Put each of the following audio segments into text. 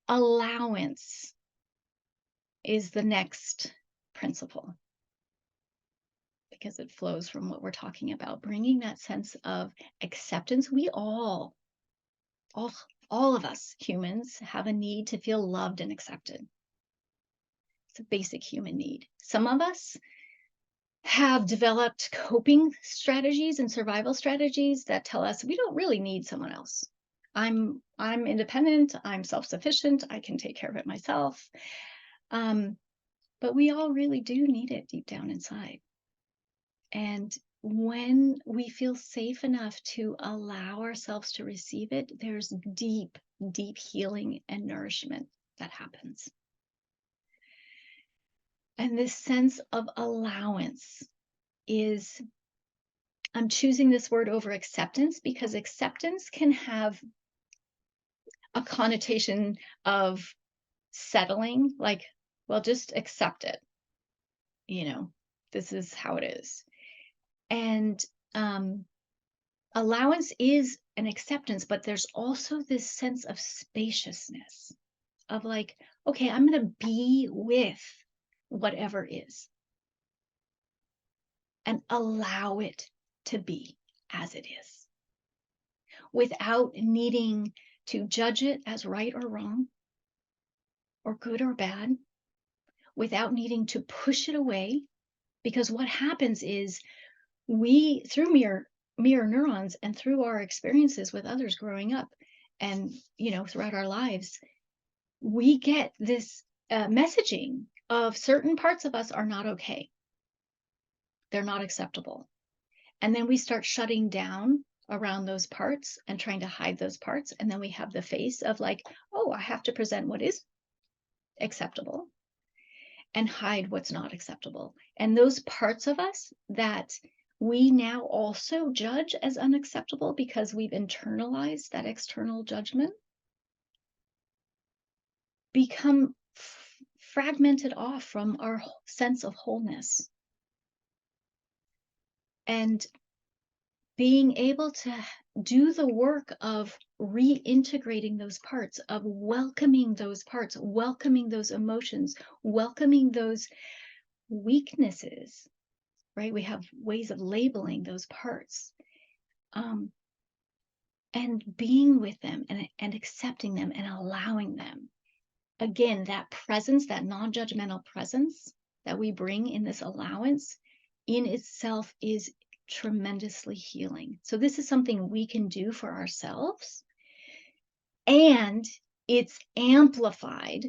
Allowance is the next principle because it flows from what we're talking about, bringing that sense of acceptance. We all, all of us humans have a need to feel loved and accepted. It's a basic human need. Some of us have developed coping strategies and survival strategies that tell us we don't really need someone else. I'm independent, I'm self-sufficient, I can take care of it myself. But we all really do need it deep down inside. And when we feel safe enough to allow ourselves to receive it, there's deep, deep healing and nourishment that happens. And this sense of allowance is, I'm choosing this word over acceptance because acceptance can have a connotation of settling, like, well, just accept it. This is how it is. And allowance is an acceptance, but there's also this sense of spaciousness of like, okay, I'm going to be with whatever is and allow it to be as it is without needing to judge it as right or wrong or good or bad, without needing to push it away. Because what happens is we, through mirror neurons and through our experiences with others growing up and, throughout our lives, we get this messaging of certain parts of us are not okay. They're not acceptable. And then we start shutting down around those parts and trying to hide those parts. And then we have the face of like, oh, I have to present what is acceptable and hide what's not acceptable. And those parts of us that we now also judge as unacceptable because we've internalized that external judgment become fragmented off from our sense of wholeness. And being able to do the work of reintegrating those parts, of welcoming those parts, welcoming those emotions, welcoming those weaknesses, right? We have ways of labeling those parts, and being with them and accepting them and allowing them. Again, that presence, that non-judgmental presence that we bring in this allowance in itself is tremendously healing. So this is something we can do for ourselves, and it's amplified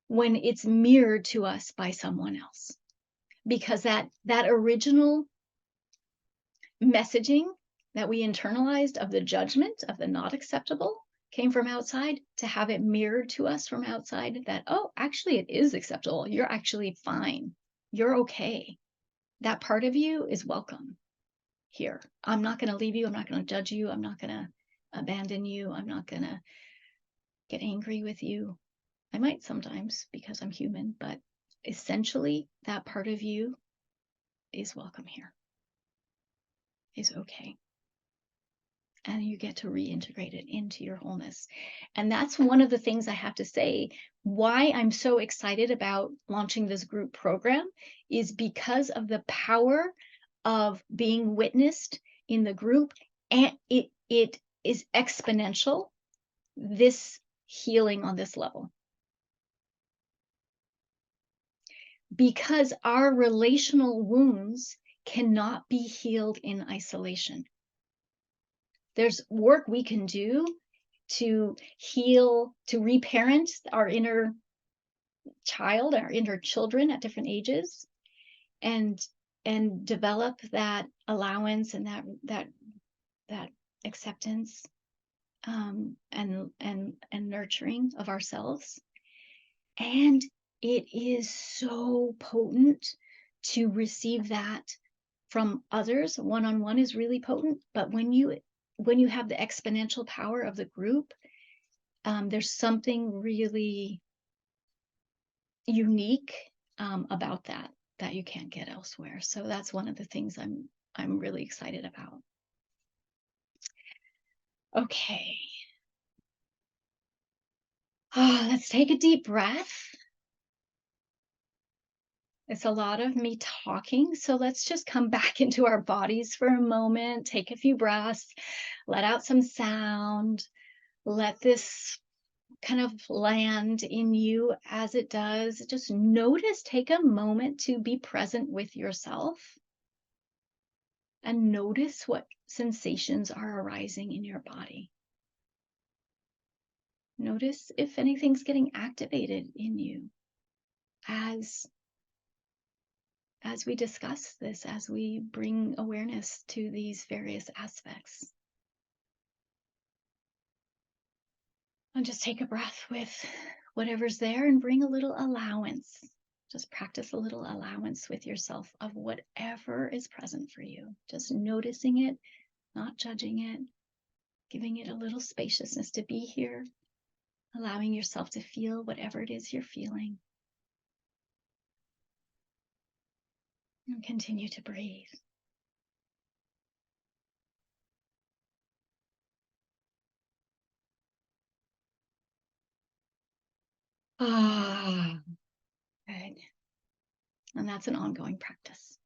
when it's mirrored to us by someone else, because that original messaging that we internalized of the judgment of the not acceptable came from outside, to have it mirrored to us from outside that, oh, actually it is acceptable. You're actually fine. You're okay. That part of you is welcome here. I'm not going to leave you. I'm not going to judge you. I'm not going to abandon you. I'm not going to get angry with you. I might sometimes because I'm human, but essentially that part of you is welcome here, is okay. And you get to reintegrate it into your wholeness. And that's one of the things I have to say, why I'm so excited about launching this group program is because of the power of being witnessed in the group. And it is exponential, this healing on this level. Because our relational wounds cannot be healed in isolation. There's work we can do to heal, to reparent our inner child, our inner children at different ages, and develop that allowance and that acceptance, and nurturing of ourselves. And it is so potent to receive that from others. One-on-one is really potent, but when you have the exponential power of the group, there's something really unique about that you can't get elsewhere. So that's one of the things I'm really excited about. Okay. Let's take a deep breath. It's a lot of me talking, so let's just come back into our bodies for a moment, take a few breaths, let out some sound, let this kind of land in you as it does. Just notice, take a moment to be present with yourself and notice what sensations are arising in your body. Notice if anything's getting activated in you as we discuss this, as we bring awareness to these various aspects. And just take a breath with whatever's there and bring a little allowance. Just practice a little allowance with yourself of whatever is present for you. Just noticing it, not judging it, giving it a little spaciousness to be here, allowing yourself to feel whatever it is you're feeling. And continue to breathe. Ah, good. And that's an ongoing practice.